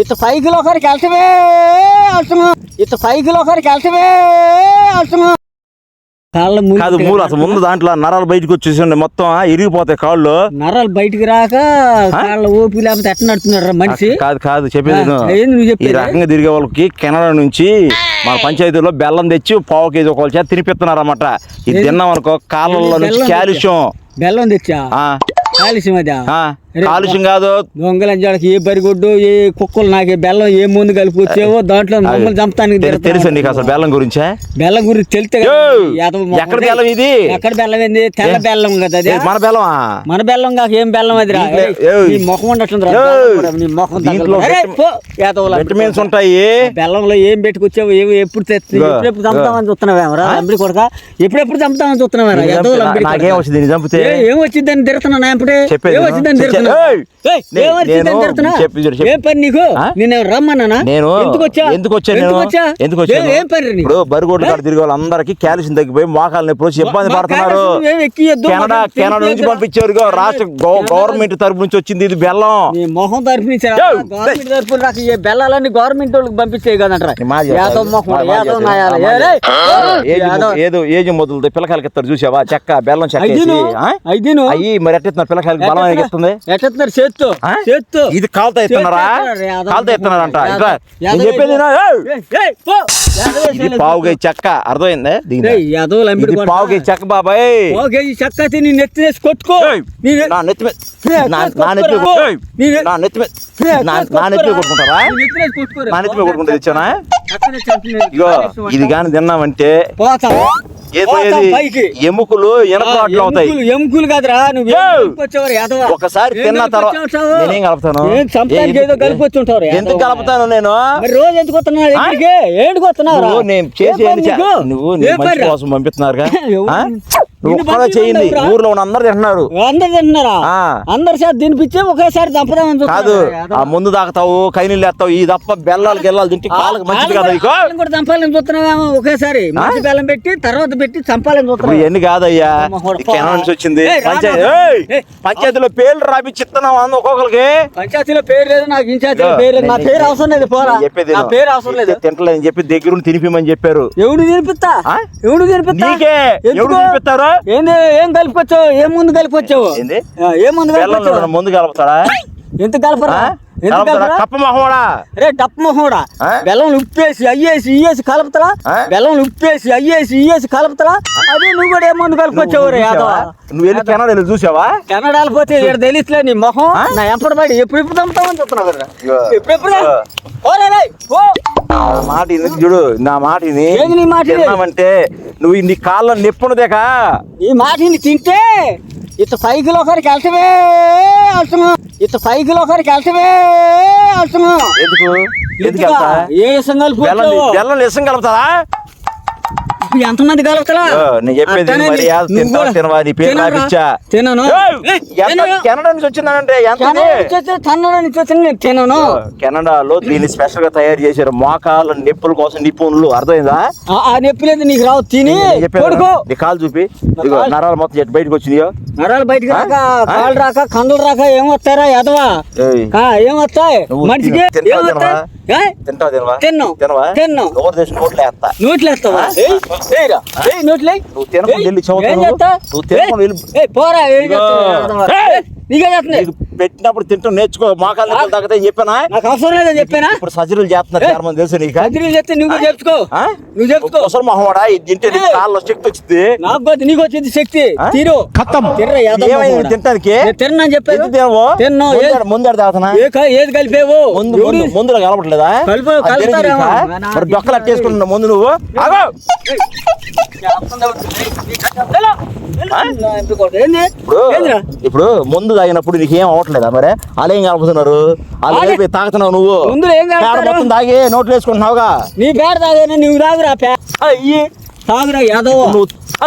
ఇంత పైకిలో ఒకరికి వెళ్తావే వెళ్తున్నాం ఇంత పైకిలో ఒకరికి వెళ్తావే వెళ్తున్నాం కాదు మూలు అసలు ముందు దాంట్లో నరాలు బయటకు వచ్చేసి మొత్తం ఇరిగిపోతాయి కాళ్ళు. నరాలు బయటకు రాక కాళ్ళ ఓపి లేకపోతే ఎట్ట నడుతున్నాడు మనిషి. కాదు చెప్పేది ఈ రకంగా తిరిగే వాళ్ళకి కెనడా నుంచి మన పంచాయతీలో బెల్లం తెచ్చి పావు కేజీ ఒకళ్ళ చేత తినిపిస్తున్నారు అన్నమాట. ఇది తిన్నాం అనుకో కాళ్ళలో నుంచి కాల్షియం. బెల్లం తెచ్చా కాలుష్యం అదా? కాలుష్యం కాదు దొంగలంజాడికి ఏ బరిగొడ్డు ఏ కుక్కలు నాకు బెల్లం ఏ ముందు కలిపి వచ్చేవో దాంట్లో మమ్మల్ని చంపడానికి తెలుసా నీకు అసలు బెల్లం గురించే? బెల్లం గురించి తెలితే ఎక్కడ బెల్లం ఇది? ఎక్కడ బెల్లం ఏంది? తెల్ల బెల్లం కదా అది. మన బెల్లమా? మన బెల్లం కాక ఏం బెల్లం అది? నీ ముఖం ఉండట్లేదు నీ ముఖం. విటమిన్స్ ఉంటాయి బెల్లంలో. ఏం పెట్టుకొచ్చావు? ఎప్పుడు ఎప్పుడెప్పుడు చంపుతామని చూస్తున్నావేమరా అంబడి కొడక? ఎప్పుడెప్పుడు చంపుతామని చూస్తున్నావేరా? ఏం వచ్చిందని తిడుతున్నా ఎప్పుడే? ఏం వచ్చిందని తిడుతున్నా? ఏం పని నీకు? నేను రమ్మన్నా ఎందుకు వచ్చా? ఏం పని? ఇప్పుడు బరిగోడ్ల కాడ తిరిగే వాళ్ళందరికీ కాల్షియం తగ్గిపోయి మోకాలు నొప్పులు వచ్చి ఇబ్బంది పడుతున్నారు. కెనడా నుంచి పంపించారు. రాష్ట్ర గవర్నమెంట్ తరపు నుంచి వచ్చింది ఇది బెల్లం. మొహం తరపు నుంచి గవర్నమెంట్ తరపు నాకు ఈ బెల్లాలన్నీ గవర్నమెంట్ వాళ్ళకి పంపించే కదంటారా? ఏదో ఏజ్ మొదలు పిల్లకాయలకి ఇస్తారు చూసావా? చెక్క బెల్లం చెక్క అయ్యి మరి ఎట్టిస్తున్నారు పిల్లకాయలకి బలం ఎక్కిస్తుంది. చేత్తో ఇది కాలుతా ఇస్తున్నారా? కాలుతా ఇస్తున్నారంట. చెప్పేది ఇది పావు కేజీ చెక్క. అర్థమైంది? పావు కేజీ చెక్క బాబాయ్. చెక్క తిని నెత్తి వేసి కొట్టుకో. నా నెత్తి కొట్టుకుంటారా? నా నెత్తి కొట్టుకుంటే తెచ్చానా? ఇగో ఇది కానీ తిన్నామంటే ఎముకలు ఎనపట్లు అవుతాయి. ఎముకలు కాదురా నువ్వు. ఒకసారి తిన్న తర్వాత నేనేం కలుపుతాను? ఎందుకు కలుపుతాను నేను? రోజు ఎందుకు వస్తున్నావు? ఏంటికి వస్తున్నావు? నేను చేసి నువ్వు కోసం పంపిస్తున్నారుగా. నువ్వు ఒక్కడే చేయండి. ఊర్లో ఉన్న అందరు తింటున్నారు. అందరు చేత తినిపించి ఒకేసారి చంపదామని కాదు. ఆ ముందు తాగుతావు కై నీళ్ళు వేస్తావు. ఈ తప్ప బెల్లాలు గెల్లాలు తింటే కాళ్ళకి మంచిది కదా. కూడా చంపాలని చూస్తున్నావేమో ఒకేసారి. మంచి బెల్లం పెట్టి తర్వాత పెట్టి చంపాలని చూస్తున్నావు. ఎన్ని కాదయ్యా కెనడా నుంచి వచ్చింది. పంచాయతీలో పేర్లు రాపిచ్చిస్తున్నావు అందు ఒక్కొక్కరికి. పంచాయతీలో పేరు లేదు నాకు. ఇన్ఛార్జీలో పేరు లేదు. నా పేరు అవసరం లేదు. పోరా చెప్పేది పేరు అవసరం లేదు. తింటలేదని చెప్పి దగ్గరుండి తినిపిమని చెప్పారు. ఎవడు తినిపిస్తా? ఎవడు తినిపిస్తా? ఎవడు తినిపిస్తారు? ఏం కలిపొచ్చావు? ఏం ముందు కలిపొచ్చావు? ఏ ముందు కలుపుతాడా? ఎంత కలపరా? కప్ప మొహోడా? రే డప్పు మొహోడా. బెల్లం ఉప్పేసి అయ్యేసి ఇయ్యేసి కలుపుతలా? బెల్లం ఉప్పేసి అయ్యేసి ఇయ్యేసి కలుపుతలా? అదే నువ్వు కూడా ఏ ముందు కలిపొచ్చావు? రే యాదవ నువ్వు వెళ్ళి కెనడా చూసావా? కెనడాలు పోతే ఇక్కడ తెలియట్లే నీ మొహం. నా ఎంపడి పడి ఎప్పుడు చంపుతామని చెప్తున్నావు కదా. ఎప్పుడెప్పుడు మాట చూడు. నా మాట అంటే నువ్వు నీ కాళ్ళ నిప్పున్నదేకా. ఈ మాటిని తింటే ఇంత పైకిలో ఒకరికి వెళ్తావే వెళ్తున్నాం. ఇంత పైకిలో ఒకరికి వెళ్తావే వెళ్తున్నాం. ఎందుకు ఏ ఇసం కలిపి బెల్లం ఇసం కలుపుతారా? ఎంతమంది కలుపుతారా? నేను చెప్పేది తినను. కెనడా నుంచి వచ్చిందంటే తినను. కెనడాలో దీన్ని స్పెషల్ గా తయారు చేశారు మోకాళ్ళ నొప్పుల కోసం నిపుణులు. అర్థమైందా? ఆ నొప్పులేదు నీకు రావు. తిని నీ కాలు చూపి నరాలు మొత్తం బయటకు వచ్చినాయో. నరాలు బయటకు రాక కాళ్ళు రాక కందులు రాక ఏమొస్తారా ఎదవా? ఏమొస్తాయి మనిషికి? నోట్లు వేస్తావా? పోరా పెట్టినప్పుడు తింటాం నేర్చుకో. మోకాలు తగ్గుతాయి చెప్పానా? నాకు అవసరం లేదని చెప్పానా? ఇప్పుడు సర్జరీలు చేస్తున్నారు చాలా మంది తెలుసు నీకు. సర్జరీలు చేస్తే నువ్వు చెప్పుకో. నువ్వు చెప్పుకో. అసలు మొహమాడా తింటే కాళ్ళలో శక్తి వచ్చింది. నాకు నీకు వచ్చింది శక్తి. తీరు తింటానికి తిన్నా చెప్పాను. తిన్నా ముందు తాగుతున్నా. ఏది కలిపేవు? ముందులో కలపట్లేదా? మరి డొక్కలు అట్టేసుకుంటున్నా ముందు నువ్వు. ఇప్పుడు ముందు తాగినప్పుడు నీకేం అవ్వట్లేదా? మరి అలా ఏం కలుపుతున్నారు? అలా కలిపి తాగుతున్నావు నువ్వు. మొత్తం తాగి నోట్లు వేసుకుంటున్నావుగా. నీ పేడ తాగా నువ్వు తాగురా. అయ్యి తాగురా యాదవ్.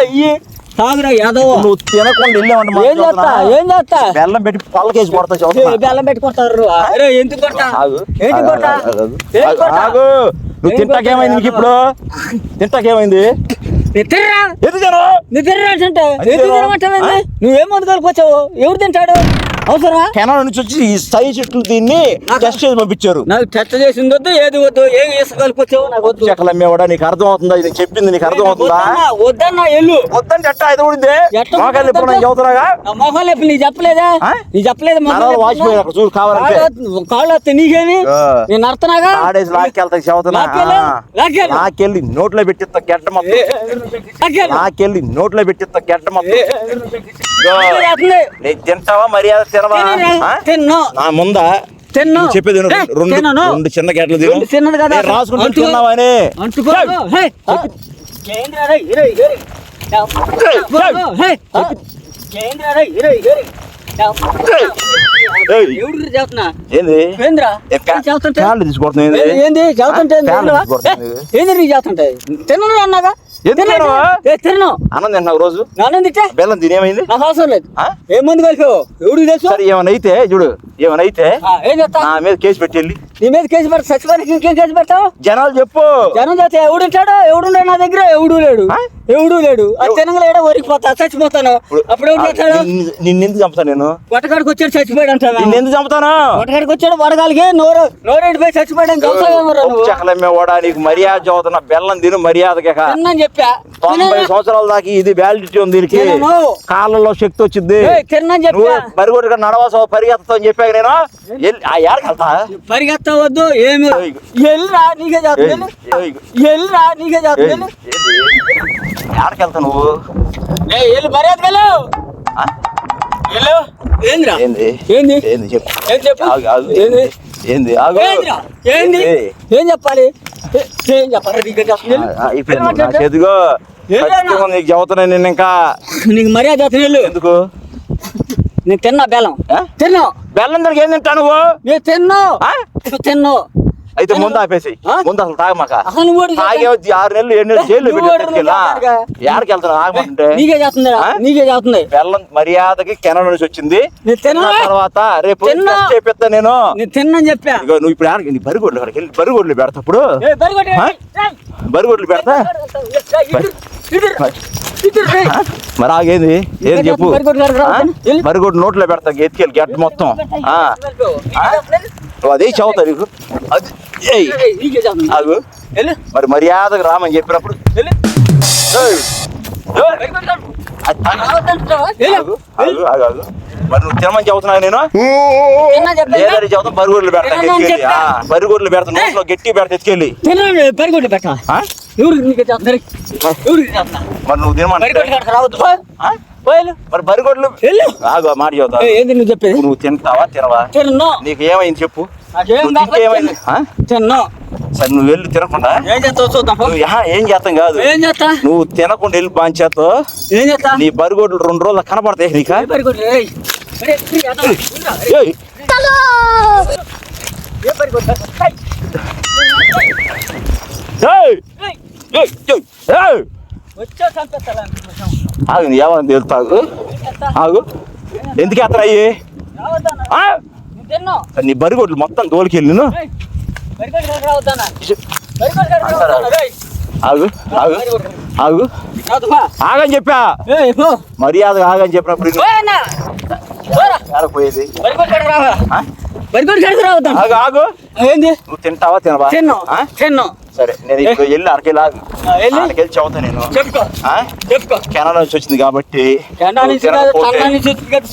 అయ్యి తాగురా యాదవ్. నువ్వు తినకుండా వెళ్ళామంటే ఏం చేస్తా బెల్లం పెట్టి పళ్ళకేసి కొడతా బెల్లం పెట్టి కొడతారు. అరే ఎందుకు కొడతా ఏంటి కొడతా నువ్వు తింటాకేమైంది నీకు ఇప్పుడు తింటాకేమైంది నువ్వేం వండుకోలేకపోయావు ఎవరు తింటాడు అవసరమా కెనడా నుంచి వచ్చి ఈ సైజ్ చెట్లు దీన్ని టెస్ట్ చేసి పంపించారు నాకు టెస్ట్ చేసింది వద్దు ఏది వద్దు ఏం వేసుకోలేకపోయావు నాకు వద్దు చెక్కలు అమ్మేవాడా నీకు అర్థం అవుతుందా ఇది చెప్పింది నీకు అర్థం అవుతుందా వద్దన్నా ఎల్లు వద్దంటే ఎట్టా ఇది ఊడింది మోకాలు ఎప్పుడు నేను చదువుతున్నాగా మొహాలు ఎప్పుడు నీకు చెప్పలేదా నీకు చెప్పలేదు వాచిపోయి అక్కడ చూడు కావాలంటే కాళ్ళు వస్తే నీకేమి నేను నడుతున్నాగా ఆడేసి లాక్కెళ్తా చదువుతున్నా నాకెళ్ళి నోట్లో పెట్టిస్తా గెడ్డ మొత్తం నాకెళ్ళి నోట్లో పెట్టిస్తా గెడ్డ మొత్తం నీకు తింటావా మర్యాద తినవా నా ముందా చెప్పేది రెండు చిన్న గెడ్లు చిన్నది కదా రాసుకుంటూ తిన్నావని ఏంది తీసుకొడుతుంది ఏంది చదువుతుంటే ఏంది నీకు చదువుతుంటే తిన్నాను అన్నాగా తిన్నాను అన్నం తిన్నావు రోజు నాన్న తింటే బెల్లం తినేమైంది నాకు అవసరం లేదు ఏం మంది కలిపావు ఎవడు తెలుసు సరే ఏమైనా అయితే చూడు ఏమైనా అయితే ఏం చెప్తా నా మీద కేసు పెట్టి వెళ్ళి నీ మీద కేసు పెడతా చచ్చిపోయిన ఇంకేం కేసు పెడతావు జనాలు చెప్పు జనం చేస్తే ఎవడుంటాడు ఎవడుండే నా దగ్గర ఎవడు లేడు అది తినగలేడా ఒరికిపోతా చచ్చిపోతాను అప్పుడు ఎవడు చేస్తాడు నిన్నెందుకు చంపుతాను నేను వటకాడికి వచ్చాడు చచ్చిపోయాడు అంటావా నిన్నెందుకు చంపుతాను వటకాడికి వచ్చాడు వడగాలికి నోరేంటిపోయి చచ్చిపోయాడు చెక్కలమ్మేవాడా నీకు మర్యాద చదువుతున్నా బెల్లం తిను మర్యాదగా తిన్నాను చెప్పా 90 సంవత్సరాల దాకా ఇది వ్యాలిడిటీ ఉంది దీనికి కాళ్ళలో శక్తి వచ్చింది తిన్నాను చెప్పా మరిగొట్టుగా నడవాస పరిగెత్తా అని చెప్పాక నేను ఎక్కడికి వెళ్తా పరిగెత్తవద్దు ఏమి ఎల్లురా నీకే చేస్తాను ఎల్లురా నీకే చేస్తాను ఎక్కడికి వెళ్తా నువ్వు ఎల్లు మర్యాద వెళ్ళు ఏంద్రా ఏంది ఏంది ఏంది చెప్పు ఏం చెప్పు ఏంది ఏంది ఏంది ఏం చెప్పాలి ఏం చెప్పాలి చేతిగో నీకు చదువుతున్నాయి నేను ఇంకా నీకు మర్యాద చేస్తాను ఎందుకు నేను తిన్నా బెల్లం తిన్నావు బెల్లం దగ్గర ఏం తింటా నువ్వు నేను తిన్నావు అయితే ముందు ఆపేసి ముందు అసలు తాగమాక తాగే 6 నెలలు 7 నెలలు జైల్లో ఎక్కడికి వెళ్తున్నావు ఆగమంటే నీకే చేస్తుంది బెల్లం మర్యాదకి కెనడా నుంచి వచ్చింది తర్వాత రేపు చెప్పిస్తా నేను తిన్నాను చెప్పా నువ్వు ఇప్పుడు నీ బరిగొడ్లు అక్కడికి వెళ్ళి బరిగొడ్లు పెడతా ఇప్పుడు బరిగొడ్లు పెడతా మరి ఆగేది ఏది చెప్పు బరిగొడ్డు నోట్లో పెడతా ఎత్తుకెళ్ళి గడ్డ మొత్తం అదే చదువుతా నీకు ఆగు మరి మర్యాదకు రామని చెప్పినప్పుడు మరి నువ్వు తినమని చదువుతున్నావు నేను ఏదైనా చదువుతా బరిగొడ్లు పెడతా బరిగొడ్లు పెడతా నోట్లో గట్టి పెడతా ఎత్తుకెళ్ళి బరిగొడ్లు పెట్టా మరి నువ్వు తినమని మరి బరిగొడ్లు ఆగు మాట చదువుతా ఏంది నువ్వు చెప్పేది నువ్వు తింటావా తినవా నీకు ఏమైంది చెప్పు ఏమైంది సరే నువ్వు వెళ్ళి తినకుండా ఏం చేస్తాం కాదు నువ్వు తినకుండా వెళ్ళి బాంచేతో నీ బరిగొడ్లు 2 రోజులు కనపడతాయి నీకా ఆగు ఏమని తెలుతాగు ఆగు ఎందుకు ఎత్తరాయి నీ బరిగొడ్లు మొత్తం దోలికెళ్ళి ఆగు ఆగు ఆగు ఆగని చెప్పా మర్యాద ఆగని చెప్పినప్పుడు పోయేది ఆగు ఆగు నువ్వు తింటావా తినవా తిన్నావు సరే నేను ఇప్పుడు వెళ్ళి అరకెళ్ళి చదువుతా నేను కెనడా నుంచి వచ్చింది కాబట్టి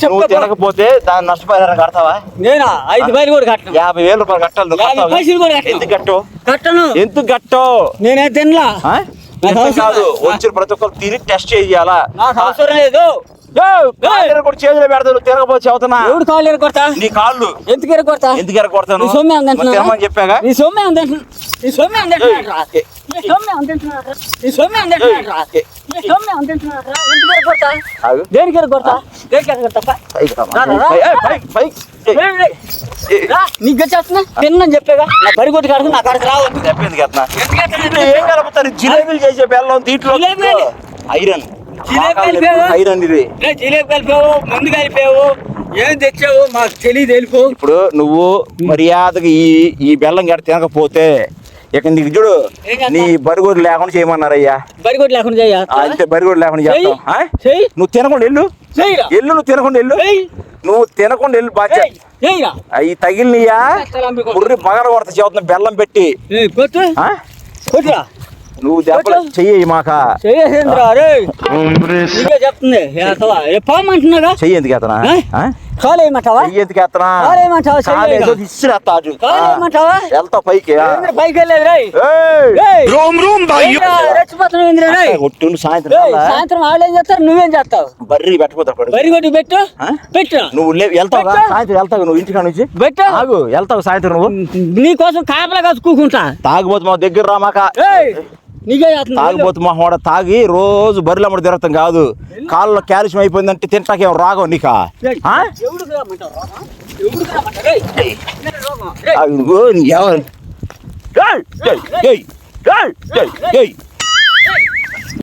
నువ్వు తినకపోతే దాని నష్టపరిహారం కడతావా 50,000 రూపాయలు కట్టాలి ఎందుకు కట్టవు ఎందుకు కట్టవు నేనే తినలా కాదు వచ్చిన ప్రతి ఒక్కరు తిని టెస్ట్ చేయాలా అవసరం లేదు కూడా చేతులు పెడతాను తిరగపోతే చదువుతున్నా ఎవడు కాళ్ళు ఎరగొడతా నీ కాళ్ళు ఎందుకు ఎరగొడతాను తినమని చెప్పాగా దేనికి ఎరగొడతా నీకు చేస్తున్నా తిన్నని చెప్పేగా నా బరిగొట్టి కాదు నా కాడికి రావద్దు చెప్పింది కదా ఏం కలుపుతారు జిలేబీలు చేసే బెల్లం దీంట్లో ఐరన్ ఐరన్ ఇది జిలేబీ కలిపావు మందు కలిపావు ఏం తెచ్చావు మాకు తెలియదు వెళ్ళిపో. ఇప్పుడు నువ్వు మర్యాదగా ఈ బెల్లం గడ్డ తినకపోతే ఇక నీకు చూడు నీ బరిగోడు లేకుండా చేయమన్నారయ్యా. బరిగోడు లేకుండా చెయ్యా అంతే, బరిగోడు లేకుండా చేస్తావు. నువ్వు తినకుండా వెళ్ళు, నువ్వు తినకుండా వెళ్ళు, నువ్వు తినకుండా వెళ్ళు. బాధ్యత అవి తగిలినయా ముర్రి పగల కొడత చెబుతున్నా బెల్లం పెట్టి. నువ్వు దెబ్బలు చెయ్యి మాక చెప్తుంది పోమంటున్నాగా. చెయ్యి ఎందుకు ఎత్తనా, చెయ్యి ఎందుకు ఎత్తనా, వెళ్తావు పైకి. పైకి వెళ్ళలేదు సాయంత్రం వాళ్ళు ఏం చేస్తారు నువ్వేం చేస్తావు. బర్రీ పెట్టిపోతావు, బరి కొట్టి పెట్టు పెట్టు. నువ్వు వెళ్తావు సాయంత్రం, వెళ్తావు నువ్వు ఇంటికా నుంచి పెట్టు. ఆగు, వెళ్తావు సాయంత్రం నువ్వు. నీకోసం కాపలా కాసుకుంటా. తాగుబోతు మా దగ్గర రా మాక. నీకే తాగుబోతు మా హోడ తాగి రోజు బర్రెలు అమ్మడి తిరగతాం కాదు. కాళ్ళలో క్యాల్షియం అయిపోయిందంటే తింటాకేం రాగం నీకా. ఎవరు